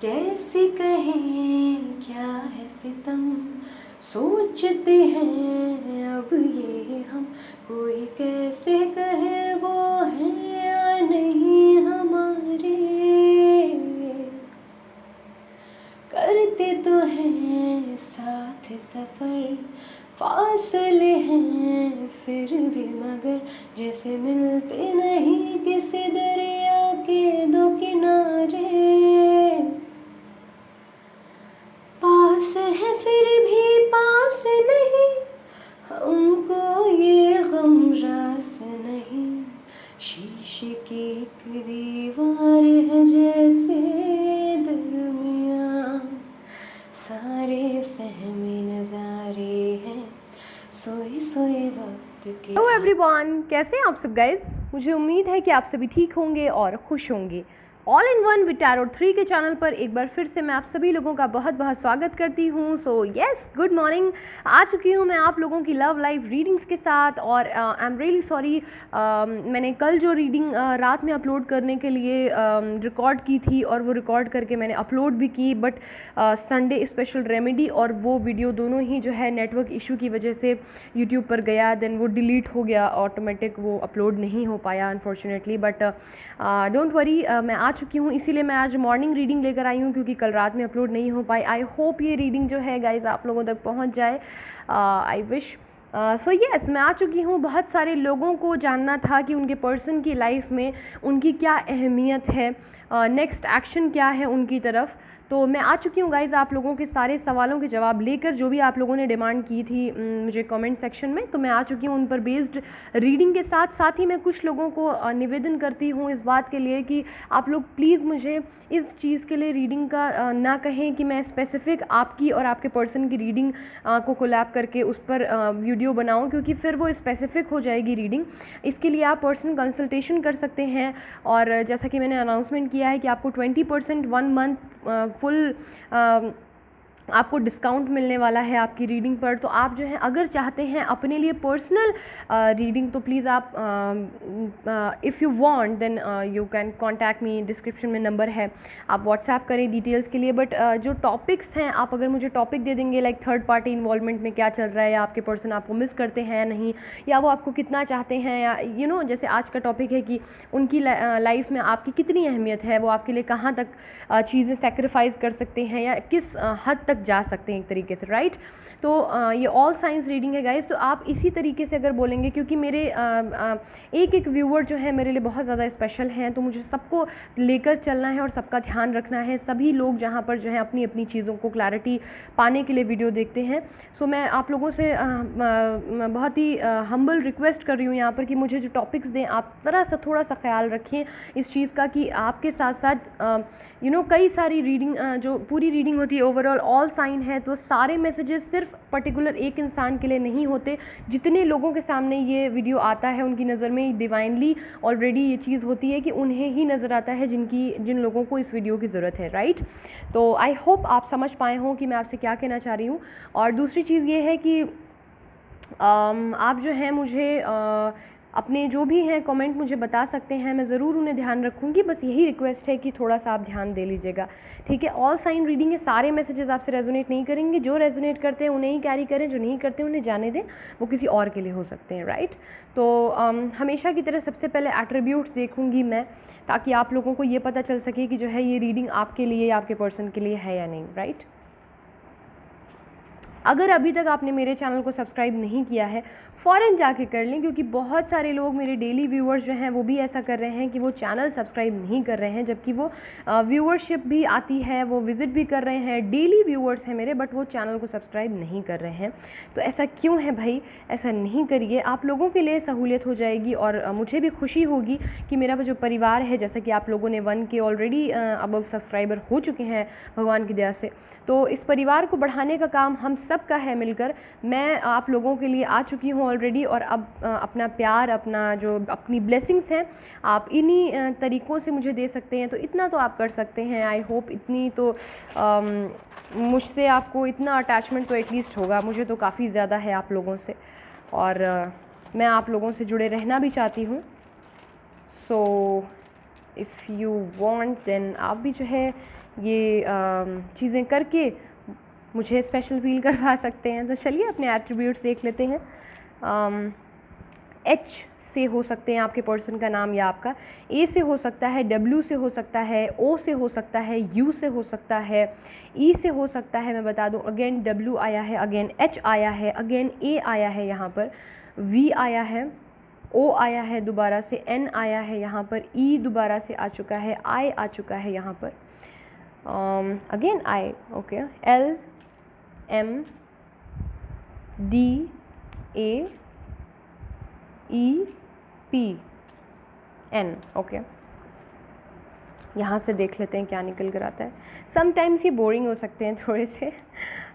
कैसे कहें क्या है सितम, सोचते हैं अब ये हम, कोई कैसे कहे वो है या नहीं हमारे। करते तो हैं साथ सफ़र, फासले हैं फिर भी मगर, जैसे मिलते नहीं किसी दरिया के दो किनारे। पास है फिर भी पास नहीं, हमको ये गम रास नहीं। शीशे की एक दीवार है जैसे दरमियाँ, सारे सहमे नज़ारे हैं सोए सोए वक्त के। हेलो एवरीवन, कैसे हैं आप सब गाइज। मुझे उम्मीद है कि आप सभी ठीक होंगे और खुश होंगे। All in one with tarot 3 के चैनल पर एक बार फिर से मैं आप सभी लोगों का बहुत बहुत स्वागत करती हूँ। So yes, good morning. आ चुकी हूँ मैं आप लोगों की लव लाइव रीडिंग्स के साथ। और आई एम रियली सॉरी, मैंने कल जो रीडिंग रात में अपलोड करने के लिए रिकॉर्ड की थी और वो रिकॉर्ड करके मैंने अपलोड भी की, बट संडे स्पेशल रेमेडी और वो वीडियो दोनों ही जो है नेटवर्क इशू की वजह से यूट्यूब पर गया, देन वो डिलीट हो गया ऑटोमेटिक, वो अपलोड नहीं हो पाया अनफॉर्चुनेटली। बट डोंट वरी, मैं आ चुकी हूँ, इसीलिए मैं आज मॉर्निंग रीडिंग लेकर आई हूँ क्योंकि कल रात में अपलोड नहीं हो पाई। आई होप ये रीडिंग जो है गाइज आप लोगों तक पहुँच जाए। I wish. सो यस, मैं आ चुकी हूँ। बहुत सारे लोगों को जानना था कि उनके पर्सन की लाइफ में उनकी क्या अहमियत है, नेक्स्ट एक्शन क्या है उनकी तरफ। तो मैं आ चुकी हूँ गाइज़ आप लोगों के सारे सवालों के जवाब लेकर, जो भी आप लोगों ने डिमांड की थी मुझे कमेंट सेक्शन में। तो मैं आ चुकी हूँ उन पर बेस्ड रीडिंग के साथ। साथ ही मैं कुछ लोगों को निवेदन करती हूँ इस बात के लिए कि आप लोग प्लीज़ मुझे इस चीज़ के लिए रीडिंग का ना कहें कि मैं स्पेसिफिक आपकी और आपके पर्सन की रीडिंग को कोलैब करके उस पर वीडियो बनाऊँ, क्योंकि फिर वो स्पेसिफिक हो जाएगी रीडिंग। इसके लिए आप पर्सनल कंसल्टेशन कर सकते हैं। और जैसा कि मैंने अनाउंसमेंट किया है कि आपको 20% 1 मंथ फुल आपको डिस्काउंट मिलने वाला है आपकी रीडिंग पर। तो आप जो है अगर चाहते हैं अपने लिए पर्सनल रीडिंग, तो प्लीज़ आप if you want then you can contact me. Description में नंबर है, आप व्हाट्सएप करें डिटेल्स के लिए। बट जो टॉपिक्स हैं, आप अगर मुझे टॉपिक दे देंगे लाइक थर्ड पार्टी इन्वॉल्वमेंट में क्या चल रहा है, या आपके पर्सन आपको मिस करते हैं या नहीं, या वो आपको कितना चाहते हैं, या जैसे आज का टॉपिक है कि उनकी लाइफ में आपकी कितनी अहमियत है, वो आपके लिए कहाँ तक चीज़ें सेक्रीफाइस कर सकते हैं या किस हद तक जा सकते हैं एक तरीके से, राइट। तो ये ऑल साइंस रीडिंग है गाइज। तो आप इसी तरीके से अगर बोलेंगे, क्योंकि मेरे एक एक व्यूअर जो है मेरे लिए बहुत ज़्यादा स्पेशल हैं, तो मुझे सबको लेकर चलना है और सबका ध्यान रखना है। सभी लोग जहाँ पर जो है अपनी अपनी चीज़ों को क्लैरिटी पाने के लिए वीडियो देखते हैं। सो मैं आप लोगों से बहुत ही हम्बल रिक्वेस्ट कर रही हूँ यहाँ पर कि मुझे जो टॉपिक्स दें आप ज़रा सा थोड़ा सा ख्याल रखें इस चीज़ का कि आपके साथ साथ कई सारी रीडिंग जो पूरी रीडिंग होती है ओवरऑल ऑल साइन है, तो सारे मैसेजेस सिर्फ पर्टिकुलर एक इंसान के लिए नहीं होते। जितने लोगों के सामने ये वीडियो आता है उनकी नज़र में डिवाइनली ऑलरेडी ये चीज़ होती है कि उन्हें ही नज़र आता है जिन लोगों को इस वीडियो की ज़रूरत है, राइट। तो आई होप आप समझ पाए हों कि मैं आपसे क्या कहना चाह रही हूँ। और दूसरी चीज़ ये है कि आप जो है मुझे अपने जो भी हैं कमेंट मुझे बता सकते हैं, मैं ज़रूर उन्हें ध्यान रखूँगी। बस यही रिक्वेस्ट है कि थोड़ा सा आप ध्यान दे लीजिएगा, ठीक है। ऑल साइन रीडिंग है, सारे मैसेजेस आपसे रेजोनेट नहीं करेंगे। जो रेजोनेट करते हैं उन्हें ही कैरी करें, जो नहीं करते उन्हें जाने दें, वो किसी और के लिए हो सकते हैं, राइट। तो हमेशा की तरह सबसे पहले एट्रीब्यूट्स देखूँगी मैं, ताकि आप लोगों को ये पता चल सके कि जो है ये रीडिंग आपके लिए या आपके पर्सन के लिए है या नहीं, राइट। अगर अभी तक आपने मेरे चैनल को सब्सक्राइब नहीं किया है, फ़ौरन जाके कर लें, क्योंकि बहुत सारे लोग मेरे डेली व्यूअर्स जो हैं वो भी ऐसा कर रहे हैं कि वो चैनल सब्सक्राइब नहीं कर रहे हैं, जबकि वो व्यूअरशिप भी आती है, वो विज़िट भी कर रहे हैं, डेली व्यूअर्स हैं मेरे, बट वो चैनल को सब्सक्राइब नहीं कर रहे हैं। तो ऐसा क्यों है भाई? ऐसा नहीं करिए, आप लोगों के लिए सहूलियत हो जाएगी और मुझे भी खुशी होगी कि मेरा जो परिवार है, जैसा कि आप लोगों ने 1K ऑलरेडी अब सब्सक्राइबर हो चुके हैं भगवान की दया से, तो इस परिवार को बढ़ाने का काम हम सब का है मिलकर। मैं आप लोगों के लिए आ चुकी हूँ ऑलरेडी, और अब अपना प्यार, अपनी ब्लेसिंग्स हैं, आप इन्हीं तरीक़ों से मुझे दे सकते हैं। तो इतना तो आप कर सकते हैं। आई होप इतनी तो मुझसे आपको इतना अटैचमेंट तो एटलीस्ट होगा। मुझे तो काफ़ी ज़्यादा है आप लोगों से, और मैं आप लोगों से जुड़े रहना भी चाहती हूँ। So if you want then आप भी जो है ये चीज़ें करके मुझे स्पेशल फील करवा सकते हैं। तो चलिए अपने एट्रीब्यूट्स देख लेते हैं। एच से हो सकते हैं आपके पर्सन का नाम या आपका, ए से हो सकता है, डब्ल्यू से हो सकता है, ओ से हो सकता है, यू से हो सकता है, ई से हो सकता है। मैं बता दूं अगेन डब्ल्यू आया है, अगेन एच आया है, अगेन ए आया है, यहाँ पर वी आया है, ओ आया है, दोबारा से एन आया है, यहाँ पर ई दोबारा से आ चुका है, आई आ चुका है यहाँ पर, again I, okay, L M D A E P N, okay. यहाँ से देख लेते हैं क्या निकल कर आता है। समटाइम्स ये बोरिंग हो सकते हैं थोड़े से,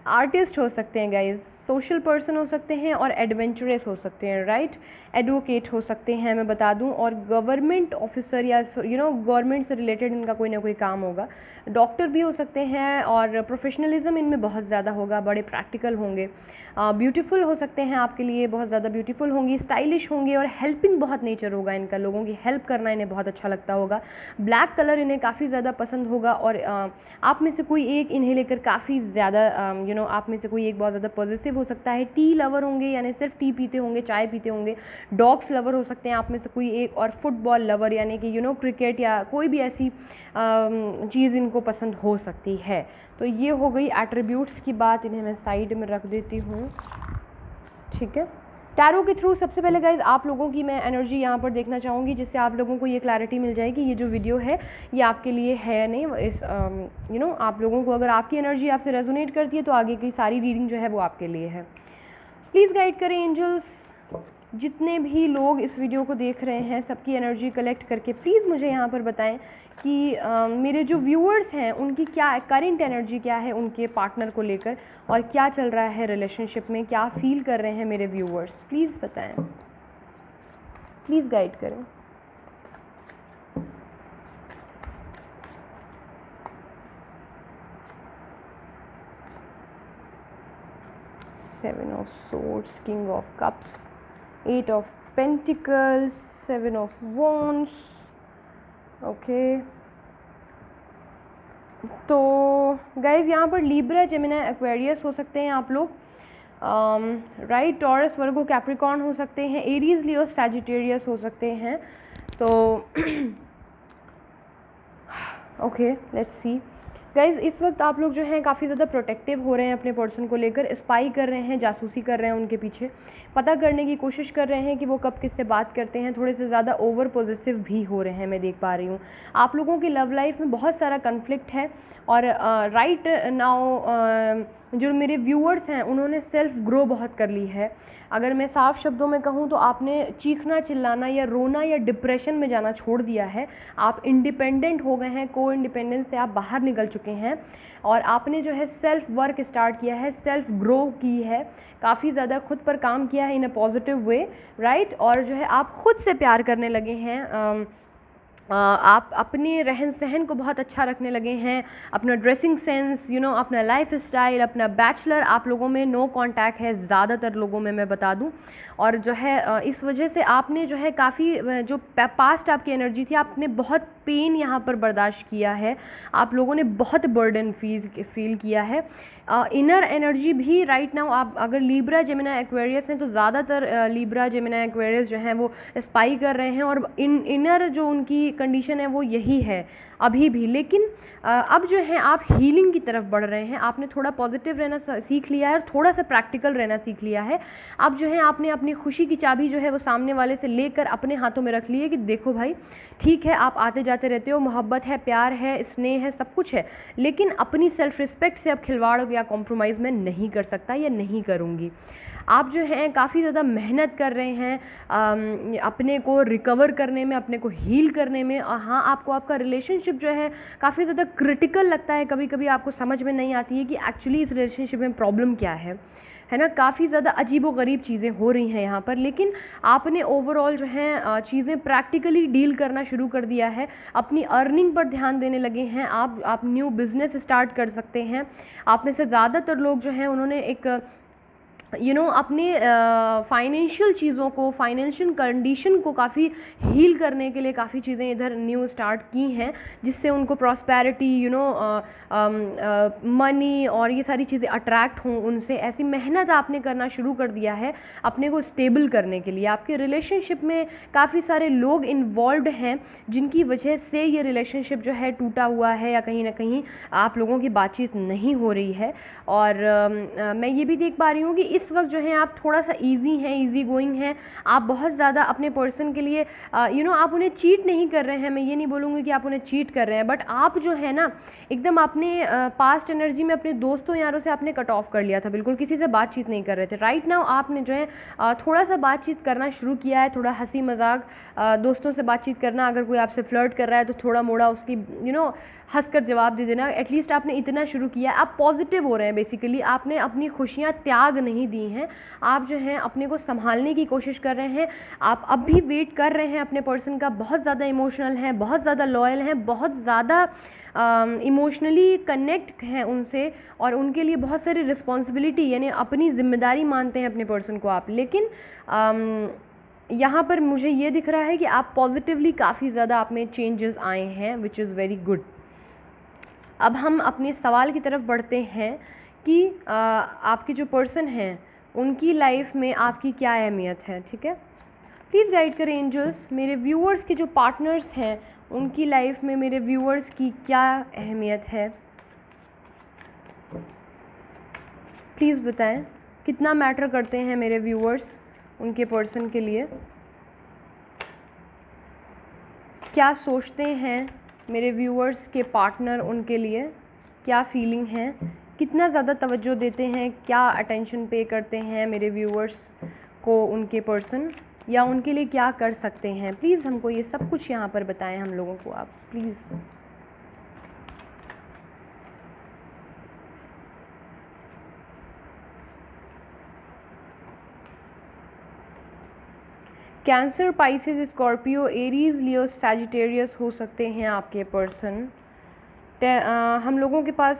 आर्टिस्ट हो सकते हैं गाइज, सोशल पर्सन हो सकते हैं और एडवेंचरस हो सकते हैं, राइट। एडवोकेट हो सकते हैं मैं बता दूं, और गवर्नमेंट ऑफिसर या गवर्नमेंट से रिलेटेड इनका कोई ना कोई काम होगा। डॉक्टर भी हो सकते हैं और प्रोफेशनलिज्म इनमें बहुत ज़्यादा होगा, बड़े प्रैक्टिकल होंगे। ब्यूटीफुल हो सकते हैं आपके लिए, बहुत ज़्यादा ब्यूटीफुल होंगी, स्टाइलिश होंगे और हेल्पिंग बहुत नेचर होगा इनका, लोगों की हेल्प करना इन्हें बहुत अच्छा लगता होगा। ब्लैक कलर इन्हें काफ़ी ज़्यादा पसंद होगा और आप में से कोई एक इन्हें लेकर काफ़ी ज़्यादा आप में से कोई एक बहुत ज़्यादा पॉजिटिव हो सकता है। टी लवर होंगे, यानी सिर्फ टी पीते होंगे, चाय पीते होंगे। डॉग्स लवर हो सकते हैं आप में से कोई एक, और फुटबॉल लवर यानी कि क्रिकेट या कोई भी ऐसी चीज़ इनको पसंद हो सकती है। तो ये हो गई एट्रीब्यूट्स की बात, इन्हें मैं साइड में रख देती हूँ, ठीक है। टैरो के थ्रू सबसे पहले गाइज आप लोगों की मैं एनर्जी यहाँ पर देखना चाहूँगी, जिससे आप लोगों को ये क्लैरिटी मिल जाएगी ये जो वीडियो है ये आपके लिए है या नहीं। इस आप लोगों को अगर आपकी एनर्जी आपसे रेजोनेट करती है तो आगे की सारी रीडिंग जो है वो आपके लिए है। प्लीज़ गाइड करें एंजल्स, जितने भी लोग इस वीडियो को देख रहे हैं सबकी एनर्जी कलेक्ट करके प्लीज़ मुझे यहाँ पर बताएं कि मेरे जो व्यूअर्स हैं उनकी क्या करंट एनर्जी क्या है उनके पार्टनर को लेकर, और क्या चल रहा है रिलेशनशिप में, क्या फील कर रहे हैं मेरे व्यूअर्स, प्लीज़ बताएं, प्लीज़ गाइड करें। Seven of swords, king of cups, eight of pentacles, seven of wands, okay. तो गाइज यहाँ पर लिब्रा, जेमिनी, एक्वेरियस हो सकते हैं आप लोग, राइट। टॉरस, वर्गो, कैप्रिकॉर्न हो सकते हैं, एरीज, लियो, सैजिटेरियस हो सकते हैं। तो ओके लेट्स सी गाइज, इस वक्त आप लोग जो हैं काफ़ी ज़्यादा प्रोटेक्टिव हो रहे हैं अपने पर्सन को लेकर, स्पाई कर रहे हैं, जासूसी कर रहे हैं उनके पीछे, पता करने की कोशिश कर रहे हैं कि वो कब किससे बात करते हैं, थोड़े से ज़्यादा ओवर पॉजिटिव भी हो रहे हैं, मैं देख पा रही हूँ। आप लोगों की लव लाइफ में बहुत सारा कन्फ्लिक्ट है, और राइट नाउ जो मेरे व्यूअर्स हैं उन्होंने सेल्फ ग्रो बहुत कर ली है। अगर मैं साफ शब्दों में कहूँ तो आपने चीखना, चिल्लाना या रोना या डिप्रेशन में जाना छोड़ दिया है। आप इंडिपेंडेंट हो गए हैं, को इंडिपेंडेंस से आप बाहर निकल चुके हैं, और आपने जो है सेल्फ वर्क स्टार्ट किया है, सेल्फ ग्रो की है, काफ़ी ज़्यादा खुद पर काम किया है इन अ पॉजिटिव वे, राइट। और जो है आप खुद से प्यार करने लगे हैं, आप अपने रहन सहन को बहुत अच्छा रखने लगे हैं, अपना ड्रेसिंग सेंस, अपना लाइफ स्टाइल, अपना बैचलर आप लोगों में नो कांटेक्ट है ज़्यादातर लोगों में, मैं बता दूं। और जो है इस वजह से आपने जो है काफ़ी जो पास्ट आपकी एनर्जी थी, आपने बहुत पेन यहाँ पर बर्दाश्त किया है, आप लोगों ने बहुत बर्डन फील किया है। इनर एनर्जी भी राइट नाउ, आप अगर लिब्रा, जेमिनी, एक्वेरियस हैं तो ज़्यादातर लिब्रा, जेमिनी, एक्वेरियस जो हैं वो स्पाई कर रहे हैं, और इनर जो उनकी कंडीशन है वो यही है अभी भी। लेकिन अब जो है आप हीलिंग की तरफ बढ़ रहे हैं, आपने थोड़ा पॉजिटिव रहना सीख लिया है और थोड़ा सा प्रैक्टिकल रहना सीख लिया है। अब जो है आपने अपनी खुशी की चाबी जो है वो सामने वाले से लेकर अपने हाथों में रख ली है कि देखो भाई ठीक है, आप आते जाते रहते हो, मोहब्बत है, प्यार है, स्नेह है, सब कुछ है, लेकिन अपनी सेल्फ रिस्पेक्ट से अब खिलवाड़ या कॉम्प्रोमाइज़ मैं नहीं कर सकता या नहीं करूँगी। आप जो हैं काफ़ी ज़्यादा मेहनत कर रहे हैं अपने को रिकवर करने में, अपने को हील करने में। हाँ, आपको आपका रिलेशनशिप जो है काफ़ी ज़्यादा क्रिटिकल लगता है, कभी कभी आपको समझ में नहीं आती है कि एक्चुअली इस रिलेशनशिप में प्रॉब्लम क्या है ना। काफ़ी ज़्यादा अजीबोगरीब चीज़ें हो रही हैं यहाँ पर, लेकिन आपने ओवरऑल जो है चीज़ें प्रैक्टिकली डील करना शुरू कर दिया है, अपनी अर्निंग पर ध्यान देने लगे हैं। आप न्यू बिज़नेस स्टार्ट कर सकते हैं। आप में से ज़्यादातर लोग जो हैं उन्होंने एक अपने फाइनेंशियल चीज़ों को, फाइनेंशियल कंडीशन को काफ़ी हील करने के लिए काफ़ी चीज़ें इधर न्यू स्टार्ट की हैं, जिससे उनको प्रॉस्पेरिटी, मनी और ये सारी चीज़ें अट्रैक्ट हों उनसे। ऐसी मेहनत आपने करना शुरू कर दिया है अपने को स्टेबल करने के लिए। आपके रिलेशनशिप में काफ़ी सारे लोग इन्वॉल्व हैं जिनकी वजह से ये रिलेशनशिप जो है टूटा हुआ है, या कहीं ना कहीं आप लोगों की बातचीत नहीं हो रही है। और मैं ये भी देख पा रही हूँ कि इस वक्त जो है आप थोड़ा सा ईजी हैं, ईजी गोइंग हैं। आप बहुत ज़्यादा अपने पर्सन के लिए आप उन्हें चीट नहीं कर रहे हैं। मैं ये नहीं बोलूँगी कि आप उन्हें चीट कर रहे हैं, बट आप जो है ना एकदम अपने पास्ट एनर्जी में अपने दोस्तों यारों से आपने कट ऑफ कर लिया था, बिल्कुल किसी से बातचीत नहीं कर रहे थे। राइट नाउ आपने जो है थोड़ा सा बातचीत करना शुरू किया है, थोड़ा हंसी मजाक दोस्तों से बातचीत करना। अगर कोई आपसे फ्लर्ट कर रहा है तो थोड़ा मोड़ा उसकी हंस कर जवाब दे देना। एटलीस्ट आपने इतना शुरू किया है, आप पॉजिटिव हो रहे हैं। बेसिकली आपने अपनी खुशियाँ त्याग नहीं दी हैं, आप जो हैं अपने को संभालने की कोशिश कर रहे हैं। आप अब भी वेट कर रहे हैं अपने पर्सन का, बहुत ज़्यादा इमोशनल हैं, बहुत ज़्यादा लॉयल हैं, बहुत ज़्यादा इमोशनली कनेक्ट हैं उनसे, और उनके लिए बहुत सारी रिस्पॉन्सिबिलिटी यानी अपनी जिम्मेदारी मानते हैं अपने पर्सन को आप। लेकिन यहाँ पर मुझे ये दिख रहा है कि आप पॉजिटिवली काफ़ी ज़्यादा आप में चेंजेस आए हैं, विच इज़ वेरी गुड। अब हम अपने सवाल की तरफ बढ़ते हैं कि आपके जो पर्सन हैं उनकी लाइफ में आपकी क्या अहमियत है। ठीक है, प्लीज़ गाइड करें एंजल्स, मेरे व्यूअर्स के जो पार्टनर्स हैं उनकी लाइफ में मेरे व्यूअर्स की क्या अहमियत है। प्लीज़ बताएं कितना मैटर करते हैं मेरे व्यूअर्स उनके पर्सन के लिए, क्या सोचते हैं मेरे व्यूअर्स के पार्टनर उनके लिए, क्या फीलिंग है, कितना ज़्यादा तवज्जो देते हैं, क्या अटेंशन पे करते हैं मेरे व्यूअर्स को उनके पर्सन, या उनके लिए क्या कर सकते हैं। प्लीज़ हमको ये सब कुछ यहाँ पर बताएं हम लोगों को आप, please. Cancer, Pisces, Scorpio, Aries, Leo, Sagittarius हो सकते हैं आपके पर्सन। हम लोगों के पास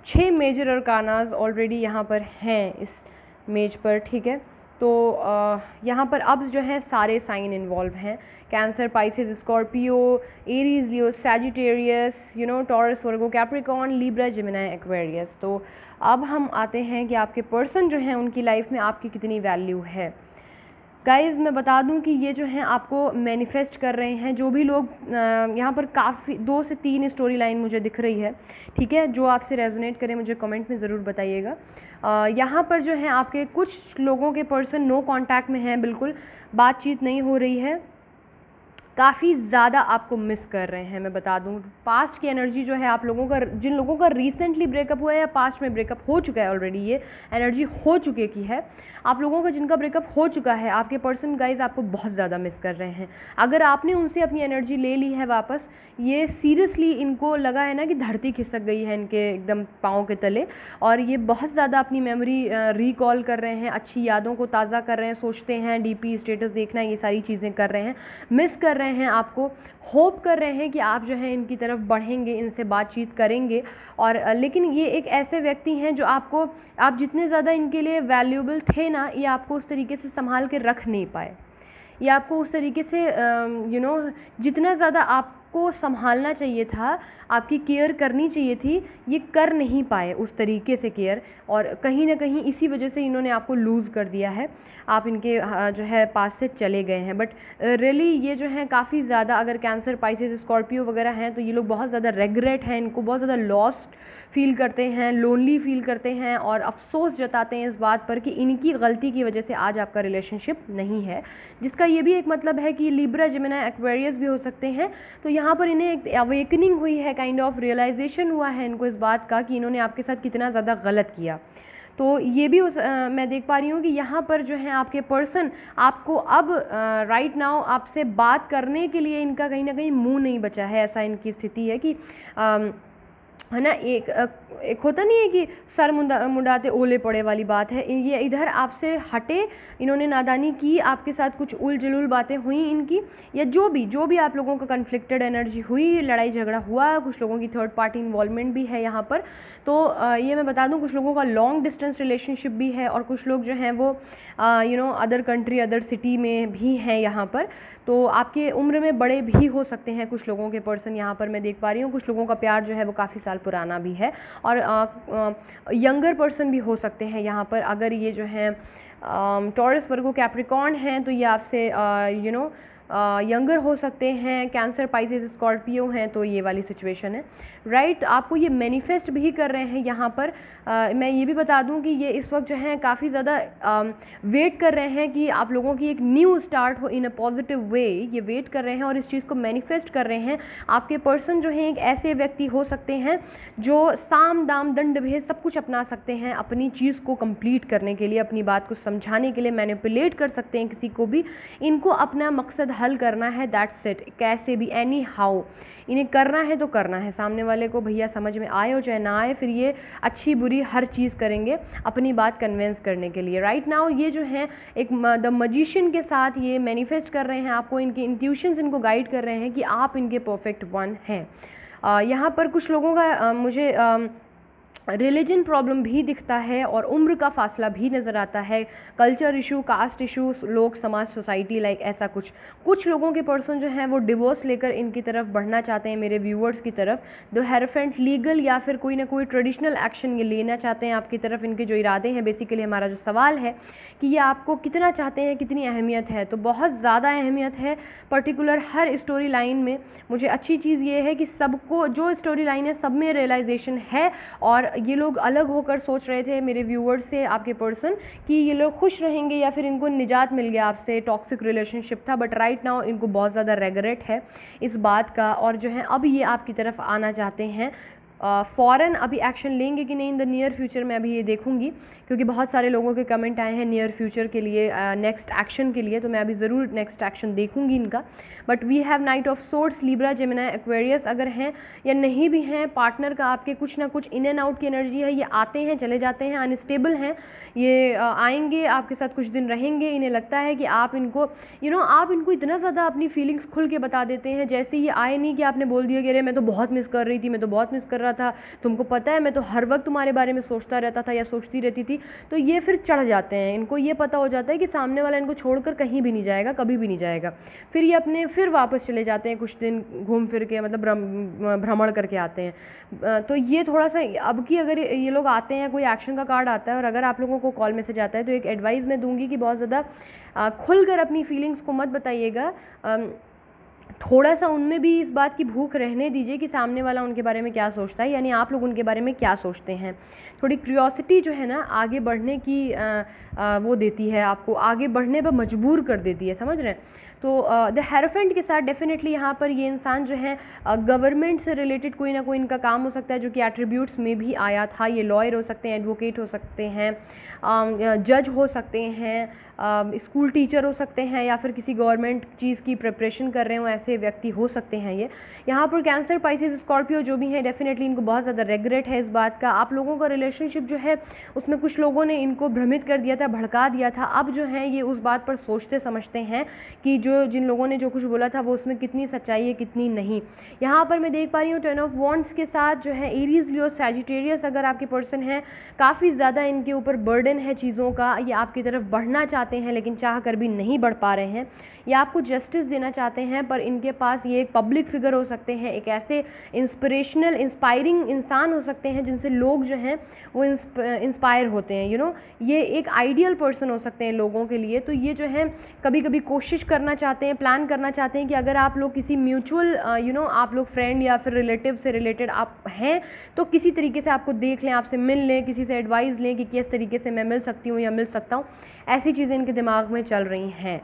छः मेजर अरकानाज ऑलरेडी यहाँ पर हैं इस मेज पर। ठीक है, तो यहाँ पर अब जो है सारे साइन इन्वॉल्व हैं, कैंसर, पाइसेस, स्कॉर्पियो, एरीज, लियो, सैजिटेरियस, टॉरस, वर्गो, कैप्रिकॉर्न, लिब्रा, जेमिनी, एक्वेरियस। तो अब हम आते हैं कि आपके पर्सन जो हैं उनकी लाइफ में आपकी कितनी वैल्यू है। गाइज़ मैं बता दूं कि ये जो हैं आपको मैनिफेस्ट कर रहे हैं जो भी लोग यहाँ पर काफ़ी 2 से 3 स्टोरी लाइन मुझे दिख रही है। ठीक है, जो आपसे रेजोनेट करें मुझे कमेंट में ज़रूर बताइएगा। यहाँ पर जो है आपके कुछ लोगों के पर्सन नो कांटेक्ट में हैं, बिल्कुल बातचीत नहीं हो रही है, काफ़ी ज़्यादा आपको मिस कर रहे हैं। मैं बता दूं पास्ट की एनर्जी जो है आप लोगों का, जिन लोगों का रिसेंटली ब्रेकअप हुआ है या पास्ट में ब्रेकअप हो चुका है ऑलरेडी, ये एनर्जी हो चुके की है। आप लोगों का जिनका ब्रेकअप हो चुका है, आपके पर्सन गाइज आपको बहुत ज़्यादा मिस कर रहे हैं। अगर आपने उनसे अपनी एनर्जी ले ली है वापस, ये सीरियसली इनको लगा है ना कि धरती खिसक गई है इनके एकदम पाँव के तले, और ये बहुत ज़्यादा अपनी मेमोरी रिकॉल कर रहे हैं, अच्छी यादों को ताज़ा कर रहे हैं, सोचते हैं, डीपी स्टेटस देखना, ये सारी चीज़ें कर रहे हैं, मिस कर रहे हैं आपको, होप कर रहे हैं कि आप जो है इनकी तरफ बढ़ेंगे, इनसे बातचीत करेंगे। और लेकिन ये एक ऐसे व्यक्ति हैं जो आपको, आप जितने ज़्यादा इनके लिए वैल्यूएबल थे ना, ये आपको उस तरीके से संभाल के रख नहीं पाए, ये आपको उस तरीके से जितना ज़्यादा आपको संभालना चाहिए था, आपकी केयर करनी चाहिए थी, ये कर नहीं पाए उस तरीके से केयर, और कहीं ना कहीं इसी वजह से इन्होंने आपको लूज़ कर दिया है, आप इनके जो है पास से चले गए हैं। बट रियली ये जो है काफ़ी ज़्यादा, अगर कैंसर, पाइसेस, स्कॉर्पियो वगैरह हैं तो ये लोग बहुत ज़्यादा रेग्रेट हैं, इनको बहुत ज़्यादा लॉस्ट फील करते हैं, लोनली फील करते हैं, और अफसोस जताते हैं इस बात पर कि इनकी गलती की वजह से आज आपका रिलेशनशिप नहीं है, जिसका ये भी एक मतलब है कि लिब्रा, जेमिनी, एक्वेरियस भी हो सकते हैं। तो यहाँ पर इन्हें एक अवेकनिंग हुई है, काइंड ऑफ रियलाइजेशन हुआ है इनको इस बात का कि इन्होंने आपके साथ कितना ज़्यादा गलत किया। तो ये भी मैं देख पा रही हूँ कि यहाँ पर जो है आपके पर्सन आपको अब राइट नाउ आपसे बात करने के लिए इनका कहीं ना कहीं मुंह नहीं बचा है, ऐसा इनकी स्थिति है कि है ना, एक होता नहीं है कि सर मुंडाते ओले पड़े वाली बात है, ये इधर आपसे हटे, इन्होंने नादानी की, आपके साथ कुछ उल जलूल बातें हुई इनकी, या जो भी आप लोगों का कन्फ्लिक्टेड एनर्जी हुई, लड़ाई झगड़ा हुआ, कुछ लोगों की थर्ड पार्टी इन्वॉल्वमेंट भी है यहाँ पर। तो ये मैं बता दूँ, कुछ लोगों का लॉन्ग डिस्टेंस रिलेशनशिप भी है, और कुछ लोग जो हैं वो अदर कंट्री अदर सिटी में भी हैं यहाँ पर। तो आपके उम्र में बड़े भी हो सकते हैं कुछ लोगों के पर्सन, यहाँ पर मैं देख पा रही हूँ। कुछ लोगों का प्यार जो है वो काफ़ी साल पुराना भी है, और यंगर पर्सन भी हो सकते हैं यहाँ पर। अगर ये जो है टॉरस वर्गो कैप्रिकॉर्न हैं तो ये आपसे यंगर हो सकते हैं। कैंसर पाइसेस स्कॉर्पियो हैं तो ये वाली सिचुएशन है, राइट। आपको ये मैनिफेस्ट भी कर रहे हैं यहाँ पर। मैं ये भी बता दूँ कि ये इस वक्त जो है काफ़ी ज़्यादा वेट कर रहे हैं कि आप लोगों की एक न्यू स्टार्ट हो इन अ पॉजिटिव वे, ये वेट कर रहे हैं और इस चीज़ को मैनिफेस्ट कर रहे हैं। आपके पर्सन जो हैं एक ऐसे व्यक्ति हो सकते हैं जो साम दाम दंड भेद सब कुछ अपना सकते हैं अपनी चीज़ को कंप्लीट करने के लिए, अपनी बात को समझाने के लिए, मैनिपुलेट कर सकते हैं किसी को भी। इनको अपना मकसद हल करना है, दैट्स इट। कैसे भी, एनी हाउ इन्हें करना है तो करना है। सामने वाले को भैया समझ में आए हो चाहे ना आए, फिर ये अच्छी बुरी हर चीज़ करेंगे अपनी बात कन्विंस करने के लिए। राइट नाउ ये जो है एक द मजिशियन के साथ ये मैनिफेस्ट कर रहे हैं आपको, इनके इंट्यूशंस इनको गाइड कर रहे हैं कि आप इनके परफेक्ट वन हैं। यहाँ पर कुछ लोगों का मुझे रिलीजन प्रॉब्लम भी दिखता है, और उम्र का फासला भी नज़र आता है। कल्चर इशू, कास्ट इशू, लोक समाज, सोसाइटी, लाइक ऐसा कुछ लोगों के पर्सन जो हैं वो डिवोर्स लेकर इनकी तरफ बढ़ना चाहते हैं, मेरे व्यूअर्स की तरफ। द हेरोफेंट लीगल या फिर कोई ना कोई ट्रेडिशनल एक्शन ये लेना चाहते हैं आपकी तरफ। इनके जो इरादे हैं, बेसिकली हमारा जो सवाल है कि ये आपको कितना चाहते हैं, कितनी अहमियत है, तो बहुत ज़्यादा अहमियत है पर्टिकुलर हर स्टोरी लाइन में। मुझे अच्छी चीज़ ये है कि सबको जो स्टोरी लाइन है सब में रियलाइजेशन है, और ये लोग अलग होकर सोच रहे थे मेरे व्यूअर्स से, आपके पर्सन, कि ये लोग खुश रहेंगे या फिर इनको निजात मिल गया आपसे, टॉक्सिक रिलेशनशिप था। बट राइट नाउ इनको बहुत ज़्यादा रेगरेट है इस बात का, और जो है अब ये आपकी तरफ आना चाहते हैं। फ़ौरन अभी एक्शन लेंगे कि नहीं इन द नियर फ्यूचर में अभी ये देखूंगी, क्योंकि बहुत सारे लोगों के कमेंट आए हैं नियर फ्यूचर के लिए, नेक्स्ट एक्शन के लिए, तो मैं अभी ज़रूर नेक्स्ट एक्शन देखूंगी इनका। But we have knight of swords, Libra, Gemini, Aquarius अगर हैं या नहीं भी हैं, पार्टनर का आपके कुछ ना कुछ इन एंड आउट की एनर्जी है, ये आते हैं चले जाते हैं, अनस्टेबल हैं ये, आएंगे आपके साथ कुछ दिन रहेंगे। इन्हें लगता है कि आप इनको आप इनको इतना ज़्यादा अपनी फीलिंग्स खुल के बता देते हैं, जैसे ये आए नहीं कि आपने बोल दिया कि अरे मैं तो बहुत मिस कर रही थी, मैं तो बहुत मिस कर रहा था, तुमको पता है मैं तो हर वक्त तुम्हारे बारे में सोचता रहता था या सोचती रहती थी। तो ये फिर चढ़ जाते हैं, इनको ये पता हो जाता है कि सामने वाला इनको छोड़कर कहीं भी नहीं जाएगा, कभी भी नहीं जाएगा। फिर ये अपने फिर वापस चले जाते हैं, कुछ दिन घूम फिर के, मतलब भ्रमण करके आते हैं। तो ये थोड़ा सा अब की अगर ये लोग आते हैं, कोई एक्शन का कार्ड आता है और अगर आप लोगों को कॉल मैसेज आता है, तो एक एडवाइस मैं दूंगी कि बहुत ज़्यादा खुलकर अपनी फीलिंग्स को मत बताइएगा। थोड़ा सा उनमें भी इस बात की भूख रहने दीजिए कि सामने वाला उनके बारे में क्या सोचता है, यानी आप लोग उनके बारे में क्या सोचते हैं। थोड़ी क्यूरियोसिटी जो है ना आगे बढ़ने की वो देती है, आपको आगे बढ़ने पर मजबूर कर देती है, समझ रहे हैं। तो द हेरोफेंट के साथ डेफिनेटली यहाँ पर ये इंसान जो है गवर्नमेंट से रिलेटेड कोई ना कोई इनका काम हो सकता है, जो कि एट्रीब्यूट्स में भी आया था। ये लॉयर हो सकते हैं, एडवोकेट हो सकते हैं, जज हो सकते हैं, स्कूल टीचर हो सकते हैं, या फिर किसी गवर्नमेंट चीज़ की प्रिपरेशन कर रहे हो, ऐसे व्यक्ति हो सकते हैं ये। यहाँ पर कैंसर, पाइसेस, स्कॉर्पियो जो भी हैं, डेफिनेटली इनको बहुत ज़्यादा रेगरेट है इस बात का। आप लोगों का रिलेशनशिप जो है उसमें कुछ लोगों ने इनको भ्रमित कर दिया था, भड़का दिया था। अब जो है ये उस बात पर सोचते समझते हैं कि जिन लोगों ने जो कुछ बोला था वो उसमें कितनी सच्चाई है कितनी नहीं। यहाँ पर मैं देख पा रही हूँ 10 ऑफ वॉन्ड्स के साथ जो है एरीज, लियो, सैजिटेरियस अगर आपके पर्सन है, काफ़ी ज़्यादा इनके ऊपर बर्डन है चीज़ों का। ये आपकी तरफ बढ़ना चाहते हैं लेकिन चाह कर भी नहीं बढ़ पा रहे हैं। ये आपको जस्टिस देना चाहते हैं, पर इनके पास ये एक पब्लिक फिगर हो सकते हैं, एक ऐसे इंस्पिरेशनल इंस्पायरिंग इंसान हो सकते हैं जिनसे लोग जो हैं वो इंस्पायर होते हैं। ये एक आइडियल पर्सन हो सकते हैं लोगों के लिए। तो ये जो है कभी कभी कोशिश करना चाहते हैं, प्लान करना चाहते हैं कि अगर आप लोग किसी म्यूचुअल आप लोग फ्रेंड या फिर रिलेटिव से रिलेटेड आप हैं, तो किसी तरीके से आपको देख लें, आपसे मिल लें, किसी से एडवाइस लें कि किस तरीके से मैं मिल सकती हूँ या मिल सकता हूँ। ऐसी चीज़ें इनके दिमाग में चल रही हैं।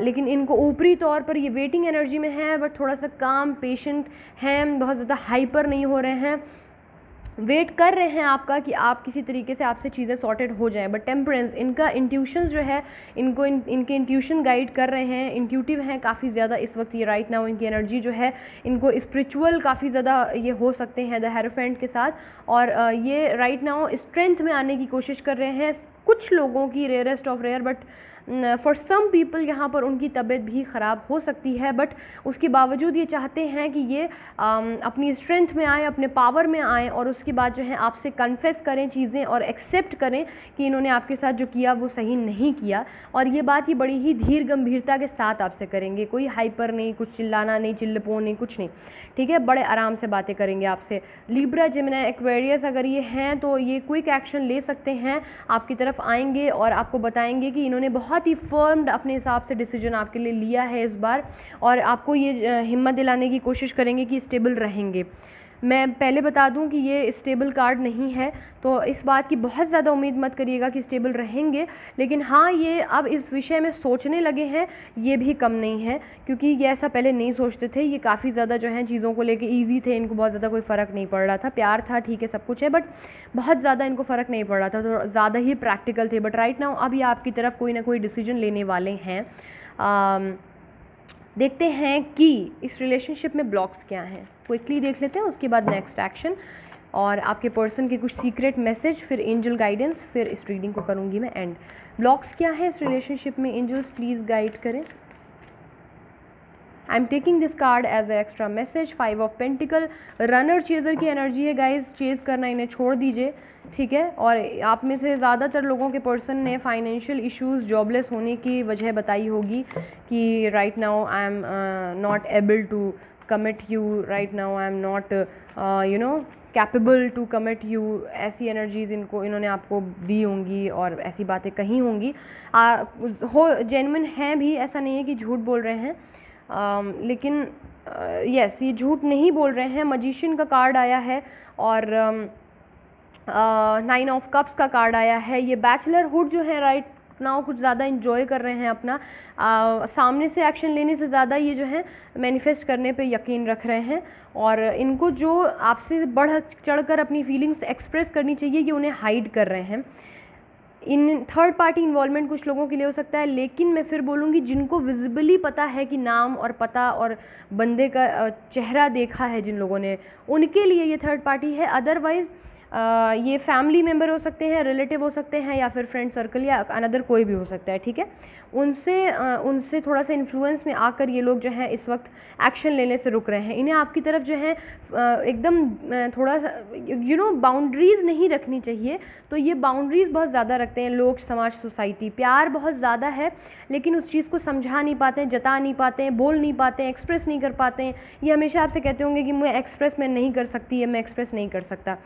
लेकिन इनको ऊपरी तौर पर ये वेटिंग एनर्जी में है, बट थोड़ा सा काम, पेशेंट हैं, बहुत ज़्यादा हाइपर नहीं हो रहे हैं। वेट कर रहे हैं आपका कि आप किसी तरीके से आपसे चीज़ें सॉर्टेड हो जाएं। बट टेम्परेंस, इनका इंट्यूशंस जो है, इनको इनके इंट्यूशन गाइड कर रहे हैं, इंट्यूटिव हैं काफ़ी ज़्यादा इस वक्त ये राइट नाउ। इनकी एनर्जी जो है, इनको स्पिरिचुअल काफ़ी ज़्यादा ये हो सकते हैं द हेरोफेंट के साथ। और ये राइट नाउ स्ट्रेंथ में आने की कोशिश कर रहे हैं। कुछ लोगों की, rarest of rare, but for some people यहाँ पर उनकी तबीयत भी ख़राब हो सकती है, बट उसके बावजूद ये चाहते हैं कि ये अपनी स्ट्रेंथ में आए, अपने पावर में आए, और उसके बाद जो है आपसे कन्फेस करें चीज़ें और एक्सेप्ट करें कि इन्होंने आपके साथ जो किया वो सही नहीं किया। और ये बात ये बड़ी ही धीर गंभीरता के साथ आपसे करेंगे, कोई हाइपर नहीं, कुछ चिल्लाना नहीं, चिल्लपो नहीं, कुछ नहीं, ठीक है। बड़े आराम से बातें करेंगे आपसे। लिब्रा, जेमिनी, एक्वेरियस अगर ये हैं तो ये क्विक एक्शन ले सकते हैं, आपकी तरफ आएंगे और आपको बताएंगे कि इन्होंने बहुत ही फर्म्ड अपने हिसाब से डिसीजन आपके लिए लिया है इस बार, और आपको ये हिम्मत दिलाने की कोशिश करेंगे कि स्टेबल रहेंगे। मैं पहले बता दूं कि ये स्टेबल कार्ड नहीं है, तो इस बात की बहुत ज़्यादा उम्मीद मत करिएगा कि स्टेबल रहेंगे। लेकिन हाँ, ये अब इस विषय में सोचने लगे हैं, ये भी कम नहीं है, क्योंकि ये ऐसा पहले नहीं सोचते थे। ये काफ़ी ज़्यादा जो है चीज़ों को लेके ईजी थे, इनको बहुत ज़्यादा कोई फ़र्क नहीं पड़ रहा था। प्यार था, ठीक है, सब कुछ है, बट बहुत ज़्यादा इनको फ़र्क नहीं पड़ रहा था, तो ज़्यादा ही प्रैक्टिकल थे। बट राइट नाउ अब ये आपकी तरफ कोई ना कोई डिसीजन लेने वाले हैं। देखते हैं कि इस रिलेशनशिप में ब्लॉक्स क्या हैं, क्विकली देख लेते हैं, उसके बाद नेक्स्ट एक्शन और आपके पर्सन के कुछ सीक्रेट मैसेज, फिर एंजल गाइडेंस, फिर इस रीडिंग को करूंगी मैं एंड। ब्लॉक्स क्या है इस रिलेशनशिप में, एंजल्स प्लीज़ गाइड करें। I am taking this card as a extra message. 5 of pentacle, runner chaser की एनर्जी है गाइज, चेज करना इन्हें छोड़ दीजिए, ठीक है। और आप में से ज़्यादातर लोगों के पर्सन ने फाइनेंशियल इश्यूज, जॉबलेस होने की वजह बताई होगी कि right now I am not able to commit you, right now I am not you know capable to commit you. ऐसी एनर्जीज इन्होंने आपको दी होंगी और ऐसी बातें कही होंगी। हो जेन्युइन हैं भी, ऐसा नहीं है कि झूठ बोल रहे हैं, लेकिन यस, ये झूठ नहीं बोल रहे हैं। मजिशियन का कार्ड आया है और 9 ऑफ कप्स का कार्ड आया है। ये बैचलरहुड जो है राइट नाउ कुछ ज़्यादा इंजॉय कर रहे हैं अपना, सामने से एक्शन लेने से ज़्यादा ये जो है मैनिफेस्ट करने पे यकीन रख रहे हैं। और इनको जो आपसे बढ़ चढ़कर अपनी फीलिंग्स एक्सप्रेस करनी चाहिए, ये उन्हें हाइड कर रहे हैं। इन थर्ड पार्टी इन्वॉल्वमेंट कुछ लोगों के लिए हो सकता है, लेकिन मैं फिर बोलूँगी जिनको विजिबली पता है कि नाम और पता और बंदे का चेहरा देखा है जिन लोगों ने, उनके लिए ये थर्ड पार्टी है। अदरवाइज़ ये फैमिली मेम्बर हो सकते हैं, रिलेटिव हो सकते हैं, या फिर फ्रेंड सर्कल या अनदर कोई भी हो सकता है, ठीक है। उनसे थोड़ा सा इन्फ्लुएंस में आकर ये लोग जो है इस वक्त एक्शन लेने से रुक रहे हैं। इन्हें आपकी तरफ जो है एकदम थोड़ा सा बाउंड्रीज़ नहीं रखनी चाहिए, तो ये बाउंड्रीज़ बहुत ज़्यादा रखते हैं लोग, समाज, सोसाइटी। प्यार बहुत ज़्यादा है, लेकिन उस चीज़ को समझा नहीं पाते हैं, जता नहीं पाते हैं, बोल नहीं पाते हैं, एक्सप्रेस नहीं कर पाते हैं। ये हमेशा आपसे कहते होंगे कि मैं एक्सप्रेस मैं नहीं कर सकती, मैं एक्सप्रेस नहीं कर सकता।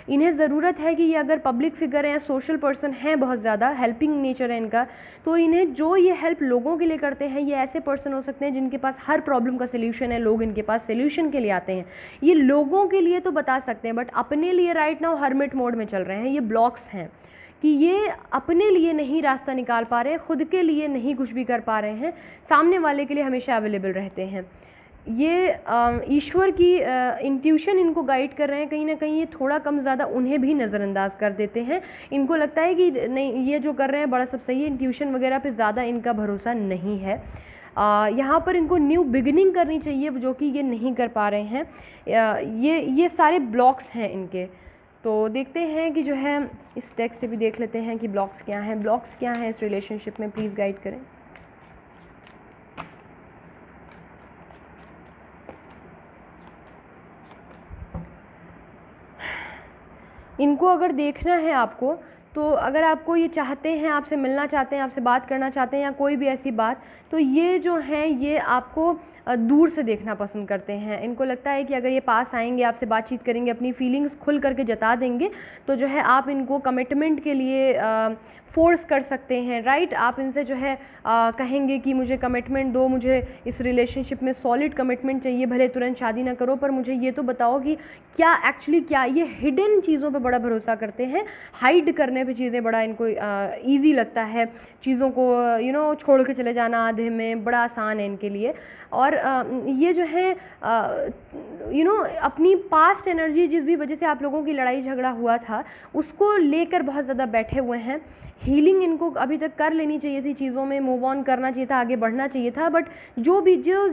इन्हें ज़रूरत है कि ये अगर पब्लिक फिगर हैं, सोशल पर्सन हैं, बहुत ज़्यादा हेल्पिंग नेचर है इनका, तो इन्हें जो ये हेल्प लोगों के लिए करते हैं, ये ऐसे पर्सन हो सकते हैं जिनके पास हर प्रॉब्लम का सोल्यूशन है, लोग इनके पास सोल्यूशन के लिए आते हैं। ये लोगों के लिए तो बता सकते हैं, बट अपने लिए राइट नाउ हर्मिट मोड में चल रहे हैं। ये ब्लॉक्स हैं कि ये अपने लिए नहीं रास्ता निकाल पा रहे, खुद के लिए नहीं कुछ भी कर पा रहे हैं, सामने वाले के लिए हमेशा अवेलेबल रहते हैं। ये ईश्वर की इंट्यूशन इनको गाइड कर रहे हैं, कहीं ना कहीं ये थोड़ा कम ज़्यादा उन्हें भी नज़रअंदाज कर देते हैं। इनको लगता है कि नहीं, ये जो कर रहे हैं बड़ा सब सही है, इंट्यूशन वगैरह पे ज़्यादा इनका भरोसा नहीं है। यहाँ पर इनको न्यू बिगिनिंग करनी चाहिए, जो कि ये नहीं कर पा रहे हैं। ये सारे ब्लॉक्स हैं इनके। तो देखते हैं कि जो है इस टेक्स्ट से भी देख लेते हैं कि ब्लॉक्स क्या हैं, ब्लॉक्स क्या हैं इस रिलेशनशिप में, प्लीज़ गाइड करें। इनको अगर देखना है आपको, तो अगर आपको ये चाहते हैं, आपसे मिलना चाहते हैं, आपसे बात करना चाहते हैं या कोई भी ऐसी बात, तो ये जो हैं ये आपको दूर से देखना पसंद करते हैं। इनको लगता है कि अगर ये पास आएंगे, आपसे बातचीत करेंगे, अपनी फीलिंग्स खुल करके जता देंगे, तो जो है आप इनको कमिटमेंट के लिए फोर्स कर सकते हैं, राइट। आप इनसे जो है कहेंगे कि मुझे कमिटमेंट दो, मुझे इस रिलेशनशिप में सॉलिड कमिटमेंट चाहिए, भले तुरंत शादी ना करो, पर मुझे ये तो बताओ कि क्या एक्चुअली क्या। ये हिडन चीज़ों पे बड़ा भरोसा करते हैं, हाइड करने पे चीज़ें बड़ा इनको ईजी लगता है। चीज़ों को छोड़ के चले जाना आधे में बड़ा आसान है इनके लिए। और ये जो है अपनी पास्ट एनर्जी, जिस भी वजह से आप लोगों की लड़ाई झगड़ा हुआ था, उसको लेकर बहुत ज़्यादा बैठे हुए हैं। हीलिंग इनको अभी तक कर लेनी चाहिए थी, चीज़ों में मूव ऑन करना चाहिए था, आगे बढ़ना चाहिए था, बट जो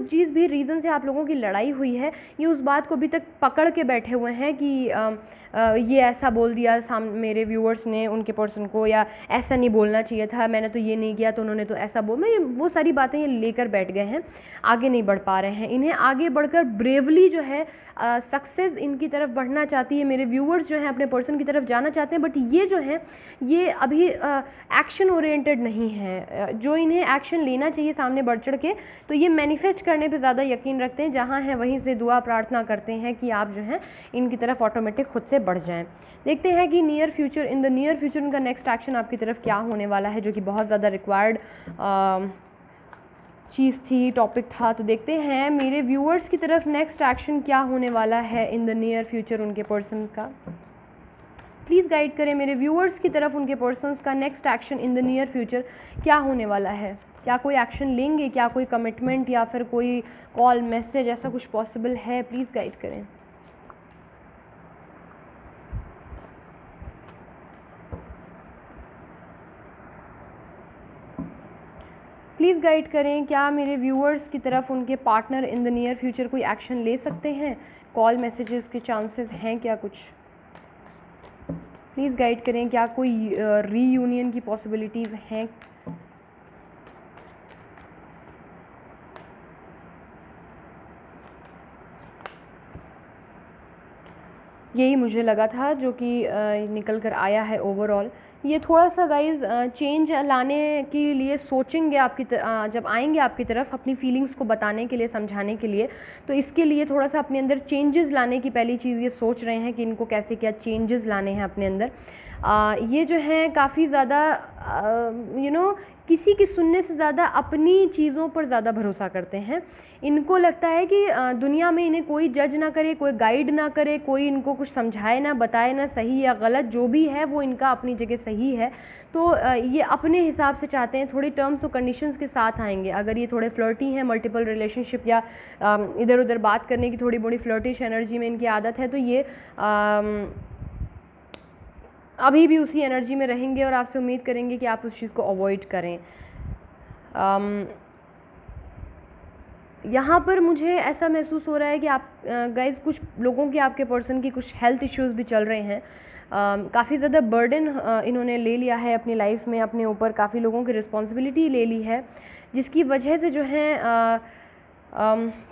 चीज़ भी रीज़न से आप लोगों की लड़ाई हुई है, ये उस बात को अभी तक पकड़ के बैठे हुए हैं कि ये ऐसा बोल दिया मेरे व्यूअर्स ने उनके पर्सन को, या ऐसा नहीं बोलना चाहिए था, मैंने तो ये नहीं किया तो उन्होंने तो ऐसा वो सारी बातें ये लेकर बैठ गए हैं, आगे नहीं बढ़ पा रहे हैं। इन्हें आगे बढ़कर ब्रेवली जो है सक्सेस इनकी तरफ बढ़ना चाहती है, मेरे व्यूअर्स जो हैं अपने पर्सन की तरफ जाना चाहते हैं, बट ये जो है ये अभी एक्शन ओरिएंटेड नहीं है। जो इन्हें एक्शन लेना चाहिए सामने बढ़ चढ़ के, तो ये मैनिफेस्ट करने पे ज़्यादा यकीन रखते हैं, जहाँ हैं वहीं से दुआ प्रार्थना करते हैं कि आप जो हैं इनकी तरफ ऑटोमेटिक खुद से बढ़ जाएं। देखते हैं कि इन द नियर फ्यूचर उनका नेक्स्ट एक्शन आपकी तरफ क्या होने वाला है, जो कि बहुत ज़्यादा रिक्वायर्ड चीज़ थी, टॉपिक था। तो देखते हैं मेरे व्यूअर्स की तरफ नेक्स्ट एक्शन क्या होने वाला है इन द नियर फ्यूचर उनके पर्सन का। प्लीज़ गाइड करें मेरे व्यूअर्स की तरफ उनके पर्सन्स का next action in the near future क्या होने वाला है। क्या कोई एक्शन लेंगे, क्या कोई कमिटमेंट या फिर कोई कॉल मैसेज ऐसा कुछ पॉसिबल है? प्लीज़ गाइड करें। प्लीज़ गाइड करें, क्या मेरे व्यूअर्स की तरफ उनके partner in the near future कोई एक्शन ले सकते हैं? कॉल मैसेजेस के चांसेस हैं क्या कुछ? प्लीज़ गाइड करें, क्या कोई रीयूनियन की पॉसिबिलिटीज़ हैं? यही मुझे लगा था, जो कि निकल कर आया है ओवरऑल। ये थोड़ा सा गाइज़ चेंज लाने के लिए सोचेंगे आपकी जब आएंगे आपकी तरफ अपनी फीलिंग्स को बताने के लिए, समझाने के लिए, तो इसके लिए थोड़ा सा अपने अंदर चेंजेस लाने की पहली चीज़ ये सोच रहे हैं कि इनको कैसे क्या चेंजेस लाने हैं अपने अंदर। ये जो है काफ़ी ज़्यादा किसी की सुनने से ज़्यादा अपनी चीज़ों पर ज़्यादा भरोसा करते हैं। इनको लगता है कि दुनिया में इन्हें कोई जज ना करे, कोई गाइड ना करे, कोई इनको कुछ समझाए ना, बताए ना, सही या गलत जो भी है वो इनका अपनी जगह सही है। तो ये अपने हिसाब से चाहते हैं, थोड़ी टर्म्स और कंडीशंस के साथ आएंगे। अगर ये थोड़े फ्लर्टी हैं, मल्टीपल रिलेशनशिप या इधर उधर बात करने की थोड़ी बड़ी फ्लर्टिश एनर्जी में इनकी आदत है, तो ये अभी भी उसी एनर्जी में रहेंगे और आपसे उम्मीद करेंगे कि आप उस चीज़ को अवॉइड करें। यहाँ पर मुझे ऐसा महसूस हो रहा है कि आप गाइज़ कुछ लोगों की, आपके पर्सन की कुछ हेल्थ इश्यूज़ भी चल रहे हैं। काफ़ी ज़्यादा बर्डन इन्होंने ले लिया है अपनी लाइफ में, अपने ऊपर काफ़ी लोगों की रिस्पॉन्सिबिलिटी ले ली है, जिसकी वजह से जो है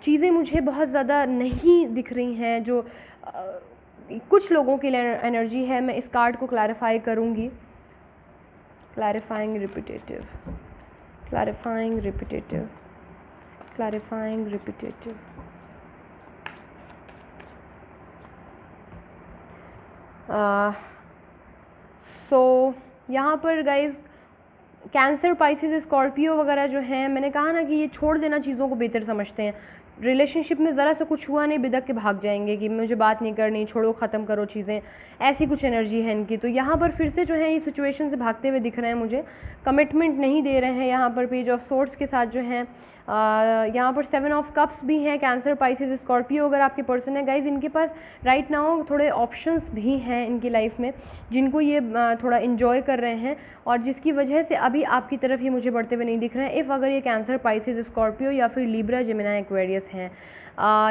चीज़ें मुझे बहुत ज़्यादा नहीं दिख रही हैं। जो कुछ लोगों के लिए एनर्जी है, मैं इस कार्ड को क्लैरिफाई करूँगी। Clarifying repetitive, clarifying repetitive, clarifying repetitive। सो यहाँ पर गाइज कैंसर, पाइसेस, स्कॉर्पियो वगैरह जो हैं, मैंने कहा ना कि ये छोड़ देना चीज़ों को बेहतर समझते हैं। रिलेशनशिप में ज़रा सा कुछ हुआ नहीं, बिदक के भाग जाएंगे कि मुझे बात नहीं करनी, छोड़ो, ख़त्म करो चीज़ें, ऐसी कुछ एनर्जी है इनकी। तो यहाँ पर फिर से जो है ये सिचुएशन से भागते हुए दिख रहे हैं मुझे, कमिटमेंट नहीं दे रहे हैं। यहाँ पर पेज ऑफ सोर्ड्स के साथ जो हैं, यहाँ पर 7 ऑफ कप्स भी हैं। कैंसर, पाइसेस, स्कॉर्पियो अगर आपके पर्सन है गाइज, इनके पास राइट नाउ थोड़े ऑप्शंस भी हैं इनकी लाइफ में, जिनको ये थोड़ा इन्जॉय कर रहे हैं, और जिसकी वजह से अभी आपकी तरफ ये मुझे बढ़ते हुए नहीं दिख रहे हैं। इफ़ अगर ये कैंसर, पाइसेस, स्कॉर्पियो या फिर लिब्रा, जेमिनी, एक्वेरियस हैं।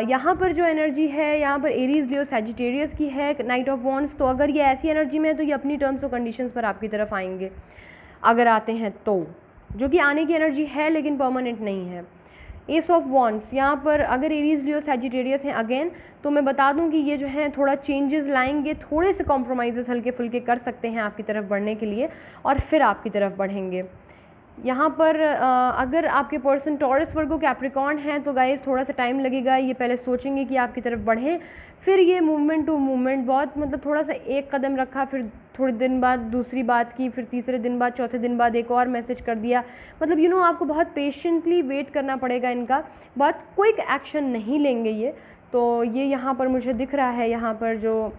यहाँ पर जो एनर्जी है, यहाँ पर एरीज, लियो, सैजिटेरियस की है, नाइट ऑफ वॉन्ड्स। तो अगर ये ऐसी एनर्जी में है तो ये अपनी टर्म्स और कंडीशंस पर आपकी तरफ आएंगे, अगर आते हैं तो, जो कि आने की एनर्जी है लेकिन परमानेंट नहीं है। एस ऑफ वॉन्ड्स, यहाँ पर अगर एरीज, लियो, सैजिटेरियस हैं अगेन, तो मैं बता दूं कि ये जो है थोड़ा चेंजेस लाएंगे, थोड़े से कॉम्प्रोमाइज़ेस हल्के फुल्के कर सकते हैं आपकी तरफ बढ़ने के लिए, और फिर आपकी तरफ बढ़ेंगे। यहाँ पर अगर आपके पर्सन टॉरस, वर्गो, कैप्रिकॉर्न हैं तो गाइस थोड़ा सा टाइम लगेगा, ये पहले सोचेंगे कि आपकी तरफ बढ़ें, फिर ये मूवमेंट टू मूवमेंट, बहुत मतलब थोड़ा सा एक कदम रखा, फिर थोड़े दिन बाद दूसरी बात की, फिर तीसरे दिन बाद, चौथे दिन बाद एक और मैसेज कर दिया। मतलब आपको बहुत पेशेंटली वेट करना पड़ेगा इनका, बहुत क्विक एक्शन नहीं लेंगे ये। तो ये यहाँ पर मुझे दिख रहा है। यहाँ पर जो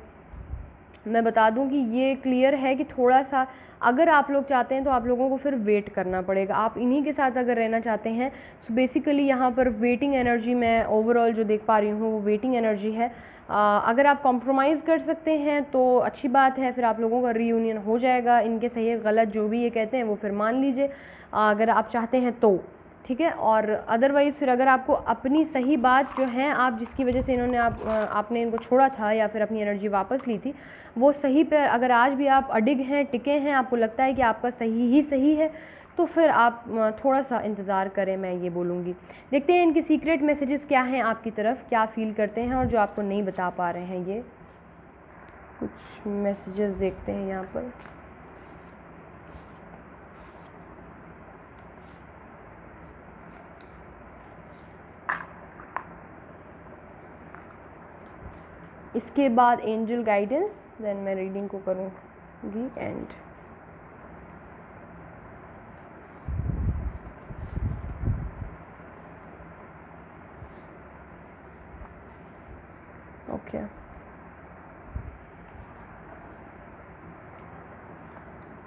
मैं बता दूं कि ये क्लियर है कि थोड़ा सा अगर आप लोग चाहते हैं तो आप लोगों को फिर वेट करना पड़ेगा। आप इन्हीं के साथ अगर रहना चाहते हैं तो बेसिकली यहाँ पर वेटिंग एनर्जी मैं ओवरऑल जो देख पा रही हूँ वो वेटिंग एनर्जी है। अगर आप कॉम्प्रोमाइज़ कर सकते हैं तो अच्छी बात है, फिर आप लोगों का रीयूनियन हो जाएगा। इनके सही गलत जो भी ये कहते हैं वो फिर मान लीजिए अगर आप चाहते हैं तो, ठीक है। और अदरवाइज़ फिर अगर आपको अपनी सही बात जो है, आप जिसकी वजह से इन्होंने आपने इनको छोड़ा था या फिर अपनी एनर्जी वापस ली थी, वो सही पे अगर आज भी आप अडिग हैं, टिके हैं, आपको लगता है कि आपका सही ही सही है, तो फिर आप थोड़ा सा इंतज़ार करें, मैं ये बोलूँगी। देखते हैं इनके सीक्रेट मैसेजेस क्या हैं आपकी तरफ, क्या फ़ील करते हैं और जो आपको नहीं बता पा रहे हैं। ये कुछ मैसेजेस देखते हैं यहाँ पर। इसके बाद एंजल गाइडेंस, देन मैं रीडिंग को करूँगी and okay.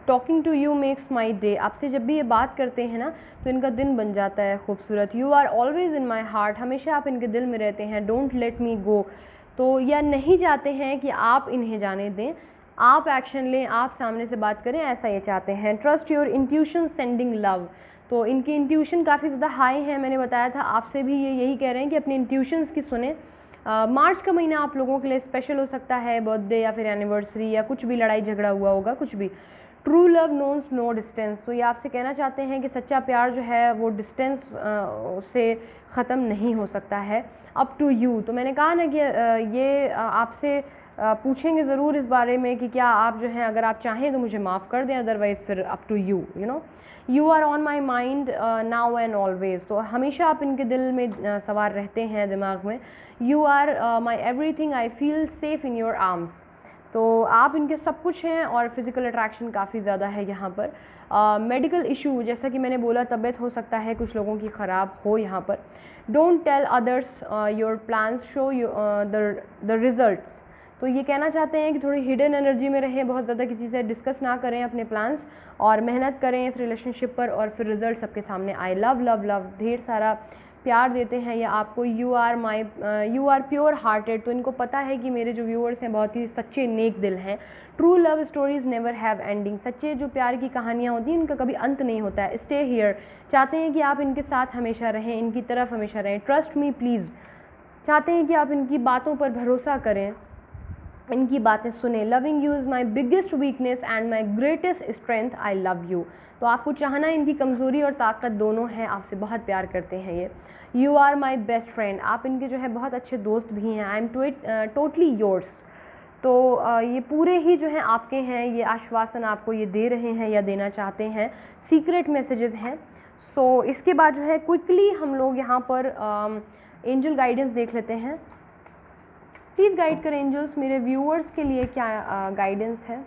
Talking to you makes my day, आपसे जब भी ये बात करते हैं ना तो इनका दिन बन जाता है खूबसूरत। You are always in my heart, हमेशा आप इनके दिल में रहते हैं। डोंट लेट मी गो, तो या नहीं चाहते हैं कि आप इन्हें जाने दें, आप एक्शन लें, आप सामने से बात करें, ऐसा ये चाहते हैं। Trust your intuition sending love, तो इनकी इंट्यूशन काफ़ी ज़्यादा हाई है। मैंने बताया था आपसे भी, ये यही कह रहे हैं कि अपनी इंट्यूशंस की सुने। मार्च का महीना आप लोगों के लिए स्पेशल हो सकता है, बर्थडे या फिर एनिवर्सरी या कुछ भी लड़ाई झगड़ा हुआ होगा, कुछ भी। ट्रू लव नोन्स नो डिस्टेंस, तो ये आपसे कहना चाहते हैं कि सच्चा प्यार जो है वो डिस्टेंस से ख़त्म नहीं हो सकता है। अप टू यू, तो मैंने कहा ना कि ये आपसे पूछेंगे ज़रूर इस बारे में कि क्या आप जो हैं, अगर आप चाहें तो मुझे माफ़ कर दें, अदरवाइज़ फिर up to you, you know. You are on my mind now and always, तो हमेशा आप इनके दिल में सवार रहते हैं, दिमाग में। You are my everything, I feel safe in your arms, तो आप इनके सब कुछ हैं और फिज़िकल अट्रैक्शन काफ़ी ज़्यादा है यहाँ पर। मेडिकल इशू, जैसा कि मैंने बोला, तबीयत हो सकता है कुछ लोगों की ख़राब हो यहाँ पर। Don't tell others your plans, show the results, तो ये कहना चाहते हैं कि थोड़ी हिडन एनर्जी में रहें, बहुत ज़्यादा किसी से डिस्कस ना करें अपने प्लान्स, और मेहनत करें इस रिलेशनशिप पर और फिर रिजल्ट सबके सामने आए। लव लव लव, ढेर सारा प्यार देते हैं ये आपको। यू आर प्योर हार्टेड, तो इनको पता है कि मेरे जो व्यूअर्स हैं बहुत ही सच्चे नेक दिल हैं। True love stories never have ending, सच्चे जो प्यार की कहानियाँ होती हैं इनका कभी अंत नहीं होता है। स्टे हियर, चाहते हैं कि आप इनके साथ हमेशा रहें, इनकी तरफ हमेशा रहें। ट्रस्ट मी प्लीज़, चाहते हैं कि आप इनकी बातों पर भरोसा करें, इनकी बातें सुने। Loving you is my biggest weakness and my greatest strength, I love you, तो आपको चाहना इनकी कमज़ोरी और ताकत दोनों हैं, आपसे बहुत प्यार करते हैं ये। You are my best friend, आप इनके जो है बहुत अच्छे दोस्त भी हैं। आई एम टोटली योर्स, तो ये पूरे ही जो हैं आपके हैं, ये आश्वासन आपको ये दे रहे हैं या देना चाहते हैं। सीक्रेट मैसेजेस हैं। सो इसके बाद जो है क्विकली हम लोग यहाँ पर एंजल गाइडेंस देख लेते हैं। प्लीज़ गाइड करें एंजल्स, मेरे व्यूअर्स के लिए क्या गाइडेंस है।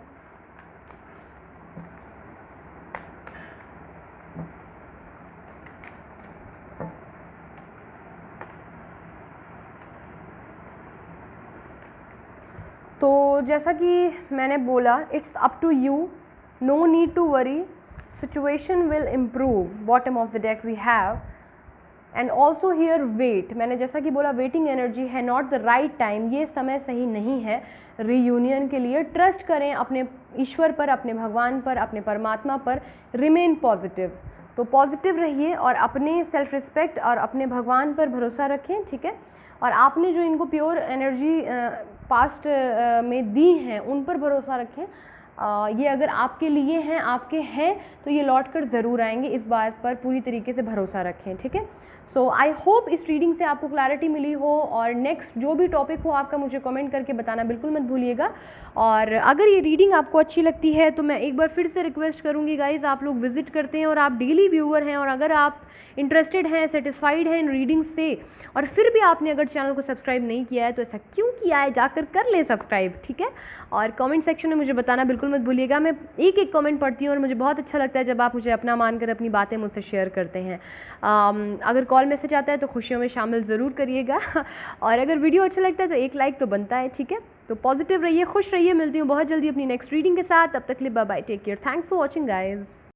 तो जैसा कि मैंने बोला, it's up to you, no need to worry, situation will improve, bottom of the deck we have, and also here wait, मैंने जैसा कि बोला वेटिंग एनर्जी है, नॉट द राइट टाइम, ये समय सही नहीं है रीयूनियन के लिए। ट्रस्ट करें अपने ईश्वर पर, अपने भगवान पर, अपने परमात्मा पर। रिमेन पॉजिटिव, तो पॉजिटिव रहिए और अपने सेल्फ रिस्पेक्ट और अपने भगवान पर भरोसा रखें, ठीक है। और आपने जो इनको प्योर एनर्जी पास्ट में दी हैं उन पर भरोसा रखें। ये अगर आपके लिए हैं, आपके हैं, तो ये लौट कर ज़रूर आएंगे, इस बात पर पूरी तरीके से भरोसा रखें, ठीक है। सो आई होप इस रीडिंग से आपको क्लैरिटी मिली हो, और नेक्स्ट जो भी टॉपिक हो आपका मुझे कमेंट करके बताना बिल्कुल मत भूलिएगा। और अगर ये रीडिंग आपको अच्छी लगती है तो मैं एक बार फिर से रिक्वेस्ट करूँगी गाइज़, आप लोग विजिट करते हैं और आप डेली व्यूअर हैं, और अगर आप इंटरेस्टेड हैं, सेटिस्फाइड हैं इन रीडिंग से, और फिर भी आपने अगर चैनल को सब्सक्राइब नहीं किया है तो ऐसा क्यों किया है, जाकर कर लें सब्सक्राइब, ठीक है। और कमेंट सेक्शन में मुझे बताना बिल्कुल मत भूलिएगा, मैं एक एक कमेंट पढ़ती हूँ और मुझे बहुत अच्छा लगता है जब आप मुझे अपना मानकर अपनी बातें मुझसे शेयर करते हैं। अगर कॉल मैसेज आता है तो खुशियों में शामिल ज़रूर करिएगा और अगर वीडियो अच्छा लगता है तो एक लाइक तो बनता है, ठीक है। तो पॉजिटिव रहिए, खुश रहिए। मिलती हूँ बहुत जल्दी अपनी नेक्स्ट रीडिंग के साथ। तब तक के लिए bye bye, take care, thanks for watching guys.